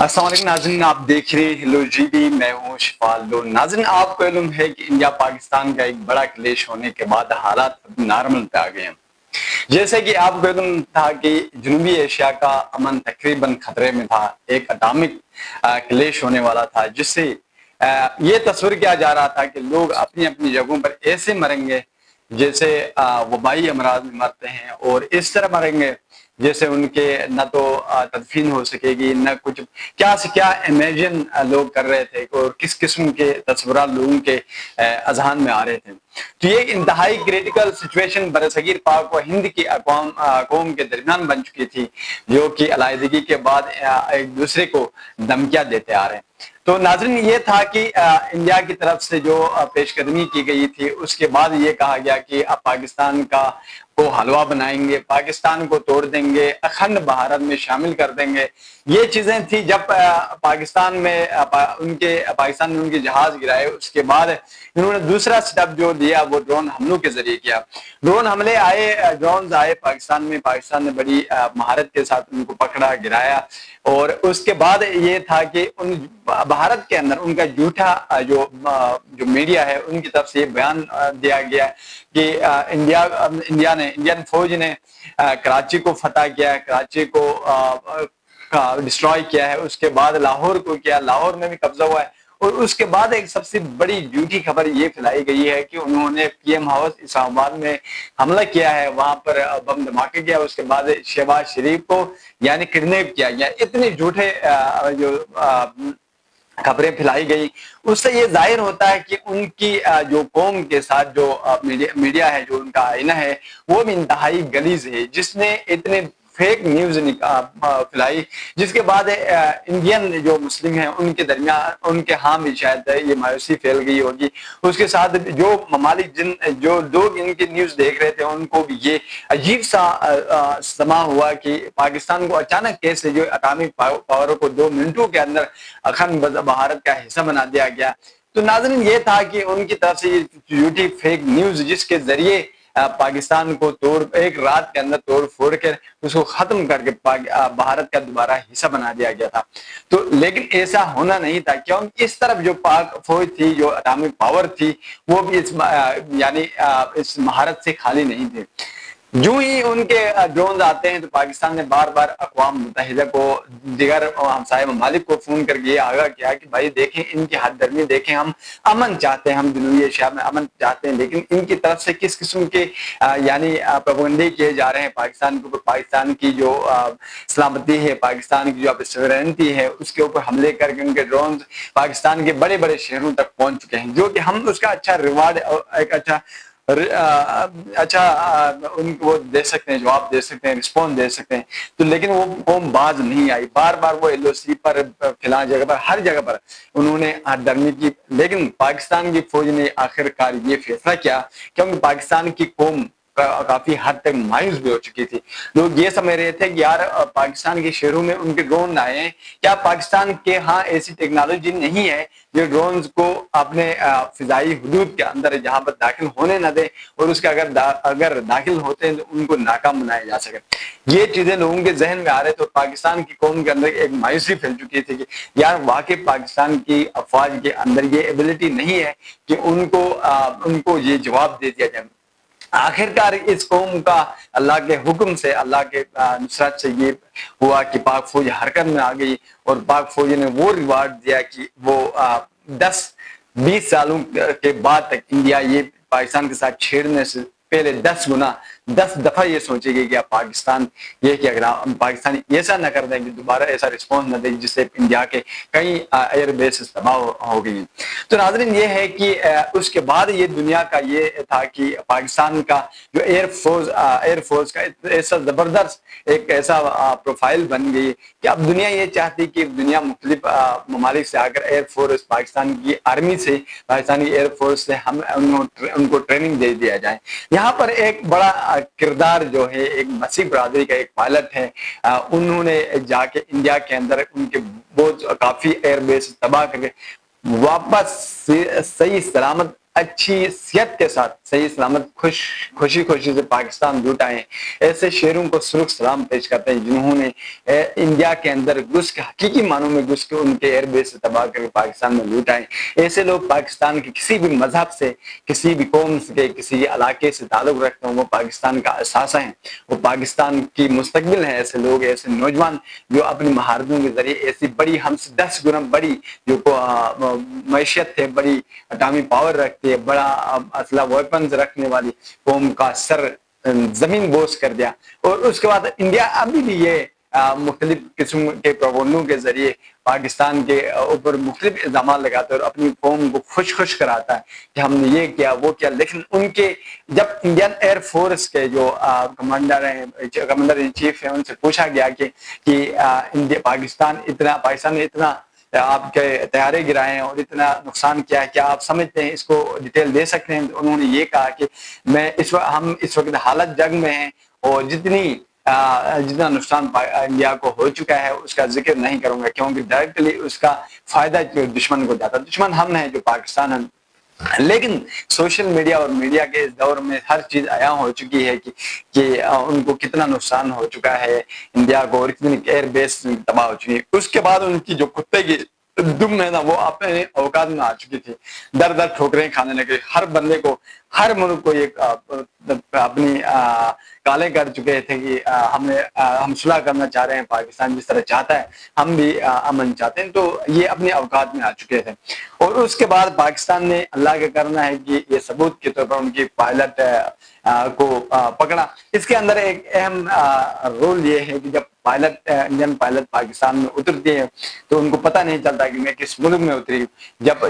السلام علیکم ناظرین، آپ دیکھ رہے ہیں ہیلو جی ڈی، میں ہوں شفال لون۔ ناظرین، آپ کو علم ہے کہ انڈیا پاکستان کا ایک بڑا کلیش ہونے کے بعد حالات نارمل پہ آ گئے ہیں۔ جیسے کہ آپ کو علم تھا کہ جنوبی ایشیا کا امن تقریباً خطرے میں تھا، ایک اٹامک کلیش ہونے والا تھا، جس سے یہ تصور کیا جا رہا تھا کہ لوگ اپنی اپنی جگہوں پر ایسے مریں گے جیسے وبائی امراض میں مرتے ہیں، اور اس طرح مریں گے جیسے ان کے نہ تو تدفین ہو سکے گی، نہ کچھ کیا سے کیا امیجن لوگ کر رہے تھے اور کس قسم کے تصورات لوگوں کے اذہان میں آ رہے تھے۔ تو یہ ایک انتہائی کریٹیکل سچویشن برصغیر پاک و ہند کی قوم کے درمیان بن چکی تھی، جو کہ علیحدگی کے بعد ایک دوسرے کو دھمکیاں دیتے آ رہے ہیں۔ تو ناظرین، یہ تھا کہ انڈیا کی طرف سے جو پیش قدمی کی گئی تھی، اس کے بعد یہ کہا گیا کہ اب پاکستان کو حلوہ بنائیں گے، پاکستان کو توڑ دیں گے، اکھنڈ بھارت میں شامل کر دیں گے۔ یہ چیزیں تھی جب پاکستان میں ان کے جہاز گرائے۔ اس کے بعد انہوں نے دوسرا سٹیپ جو لیا وہ ڈرون حملوں کے ذریعے کیا۔ ڈرون حملے ڈرونز آئے پاکستان میں، پاکستان نے بڑی مہارت کے ساتھ ان کو پکڑا، گرایا، اور اس کے بعد یہ تھا کہ بھارت کے اندر ان کا جھوٹا جو میڈیا ہے ان کی طرف سے یہ بیان دیا گیا کہ انڈین فوج نے کراچی کو فتح کیا ہے، کراچی کو ڈسٹروائے کیا ہے، اس کے بعد لاہور کو کیا، لاہور میں بھی قبضہ ہوا ہے۔ اور اس کے بعد ایک سب سے بڑی جھوٹی خبر یہ پھیلائی گئی ہے کہ انہوں نے پی ایم ہاؤس اسلام آباد میں حملہ کیا ہے، وہاں پر بم دھماکے کیا، اس کے بعد شہباز شریف کو یعنی کڈنیپ کیا گیا۔ اتنے جھوٹے جو خبریں پھیلائی گئی، اس سے یہ ظاہر ہوتا ہے کہ ان کی جو قوم کے ساتھ جو میڈیا ہے، جو ان کا آئینہ ہے، وہ بھی انتہائی غلیظ ہے، جس نے اتنے فیک نیوز پھیلائی، جس کے بعد انڈین جو مسلم ہیں ان کے درمیان ان کے ہاں بھی شاید یہ مایوسی پھیل گئی ہوگی۔ اس کے ساتھ جو ممالک جو لوگ ان کی نیوز دیکھ رہے تھے ان کو بھی یہ عجیب سا سما ہوا کہ پاکستان کو اچانک کیسے جو اٹامک پاور کو 2 منٹوں کے اندر اکھنڈ بھارت کا حصہ بنا دیا گیا۔ تو ناظرین، یہ تھا کہ ان کی طرف سے یہ جھوٹی فیک نیوز، جس کے ذریعے پاکستان کو ایک رات کے اندر توڑ پھوڑ کر اس کو ختم کر کے بھارت کا دوبارہ حصہ بنا دیا گیا تھا۔ تو لیکن ایسا ہونا نہیں تھا، کیونکہ اس طرف جو پاک فوج تھی، جو اٹامک پاور تھی، وہ بھی اس مہارت سے خالی نہیں تھے۔ جو ہی ان کے ڈرونز آتے ہیں تو پاکستان نے بار بار اقوام متحدہ کو، دیگر ہمسائے ممالک کو فون کر کے آگاہ کیا کہ بھائی دیکھیں ان کی حد درمی، دیکھیں ہم امن چاہتے ہیں، ہم جنوبی ایشیا میں امن چاہتے ہیں، لیکن ان کی طرف سے کس قسم کے پروپیگنڈے کیے جا رہے ہیں پاکستان کے اوپر، پاکستان کی جو سلامتی ہے، پاکستان کی جو سوورینٹی ہے، اس کے اوپر حملے کر کے ان کے ڈرونز پاکستان کے بڑے بڑے شہروں تک پہنچ چکے ہیں، جو کہ ہم اس کا اچھا ریوارڈ اور ایک اچھا ان کو دے سکتے ہیں، جواب دے سکتے ہیں، رسپونس دے سکتے ہیں۔ تو لیکن وہ قوم باز نہیں آئی، بار بار وہ ایل او سی پر فلاں جگہ پر ہر جگہ پر انہوں نے ہاتھ ڈرمی کی، لیکن پاکستان کی فوج نے آخر کار یہ فیصلہ کیا، کیونکہ پاکستان کی قوم کافی حد تک مایوس بھی ہو چکی تھی۔ لوگ یہ سمجھ رہے تھے کہ یار پاکستان کے شہروں میں ان کے ڈرون نہ آئے ہیں، کیا پاکستان کے ہاں ایسی ٹیکنالوجی نہیں ہے جو ڈرونز کو اپنے فضائی حدود کے اندر جہاں پر داخل ہونے نہ دے، اور اس کے اگر داخل ہوتے ہیں تو ان کو ناکام بنایا جا سکے۔ یہ چیزیں لوگوں کے ذہن میں آ رہے تو پاکستان کی قوم کے اندر ایک مایوسی پھیل چکی تھی کہ یار واقعی پاکستان کی افواج کے اندر یہ ایبلٹی نہیں ہے کہ ان کو یہ جواب دے دیا جائے۔ آخر کار اس قوم کا اللہ کے حکم سے، اللہ کے نصرت سے یہ ہوا کہ پاک فوج حرکت میں آ گئی، اور پاک فوج نے وہ ریوارڈ دیا کہ وہ 10-20 سالوں کے بعد تک انڈیا یہ پاکستان کے ساتھ چھیڑنے سے پہلے 10 دفعہ یہ سوچے گی کہ پاکستان یہ کہ اگر پاکستانی ایسا نہ کر دیں کہ دوبارہ ایسا رسپانس نہ دیں، جس سے انڈیا کے کئی ایئر بیسز تباہ ہو گئی۔ تو ناظرین، یہ ہے کہ اس کے بعد یہ دنیا کا یہ تھا کہ پاکستان کا جو ایئر فورس کا ایسا زبردست ایک ایسا پروفائل بن گئی کہ اب دنیا یہ چاہتی کہ دنیا مختلف ممالک سے آ کر ایئر فورس پاکستان کی آرمی سے، پاکستانی ایئر فورس سے ہم ان کو ٹریننگ دے دیا جائے۔ یہاں پر ایک بڑا کردار جو ہے ایک مسیح برادری کا ایک پائلٹ ہے، انہوں نے جا کے انڈیا کے اندر ان کے بہت کافی ایئر بیس تباہ کر کے واپس صحیح سلامت اچھی صحت کے ساتھ صحیح سلامت خوشی سے پاکستان لوٹ آئے، ایسے شیروں کو سرخ سلام پیش کرتے ہیں جنہوں نے انڈیا کے اندر گھس کے حقیقی معنوں میں گھس کے ان کے ایئر بیس سے تباہ کر کے پاکستان میں لوٹ آئے۔ ایسے لوگ پاکستان کے کسی بھی مذہب سے، کسی بھی قوم سے، کسی علاقے سے تعلق رکھتے ہیں، وہ پاکستان کا اثاثہ ہیں، وہ پاکستان کی مستقبل ہیں۔ ایسے لوگ، ایسے نوجوان جو اپنی مہارتوں کے ذریعے ایسی بڑی، ہم سے 10 گنا بڑی جو معیشت ہے، بڑی اٹامی پاور رکھتی ہے، بڑا اسلحہ ویپنز رکھنے والی قوم کا سر زمین بوس کر دیا۔ اور اس کے بعد انڈیا ابھی بھی یہ مختلف قسم کے پروگراموں کے ذریعے پاکستان کے اوپر مختلف الزامات لگاتا ہے اور اپنی قوم کو خوش کراتا ہے کہ ہم نے یہ کیا وہ کیا۔ لیکن ان کے جب انڈین ایئر فورس کے جو کمانڈر ان چیف ہیں، ان سے پوچھا گیا کہ پاکستان نے اتنا آپ کے طیارے گرائے ہیں اور اتنا نقصان کیا ہے، کیا آپ سمجھتے ہیں، اس کو ڈیٹیل دے سکتے ہیں؟ انہوں نے یہ کہا کہ ہم اس وقت حالت جنگ میں ہیں اور جتنا نقصان انڈیا کو ہو چکا ہے اس کا ذکر نہیں کروں گا، کیونکہ ڈائریکٹلی اس کا فائدہ دشمن کو جاتا ہے۔ دشمن ہم ہیں جو پاکستان ہیں۔ لیکن سوشل میڈیا اور میڈیا کے اس دور میں ہر چیز عیاں ہو چکی ہے کہ ان کو کتنا نقصان ہو چکا ہے انڈیا کو، اور کتنی ایئر بیس تباہ ہو چکی ہے۔ اس کے بعد ان کی جو کتے کی دم ہے نا، وہ اپنے اوقات میں آ چکی تھی، در ٹھوکریں کھانے لگے۔ ہر بندے کو، ہر ملک کو ایک اپنی کالے کر چکے تھے کہ ہم صلح کرنا چاہ رہے ہیں، پاکستان جس طرح چاہتا ہے ہم بھی امن چاہتے ہیں، تو یہ اپنے اوقات میں آ چکے تھے۔ اور اس کے بعد پاکستان نے اللہ کا کرنا ہے کہ یہ ثبوت کے طور پر ان کی پائلٹ کو پکڑا۔ اس کے اندر ایک اہم رول یہ ہے کہ جب انڈین پائلٹ پاکستان میں اترتی ہے تو ان کو پتہ نہیں چلتا کہ میں کس ملک میں اتری۔ جب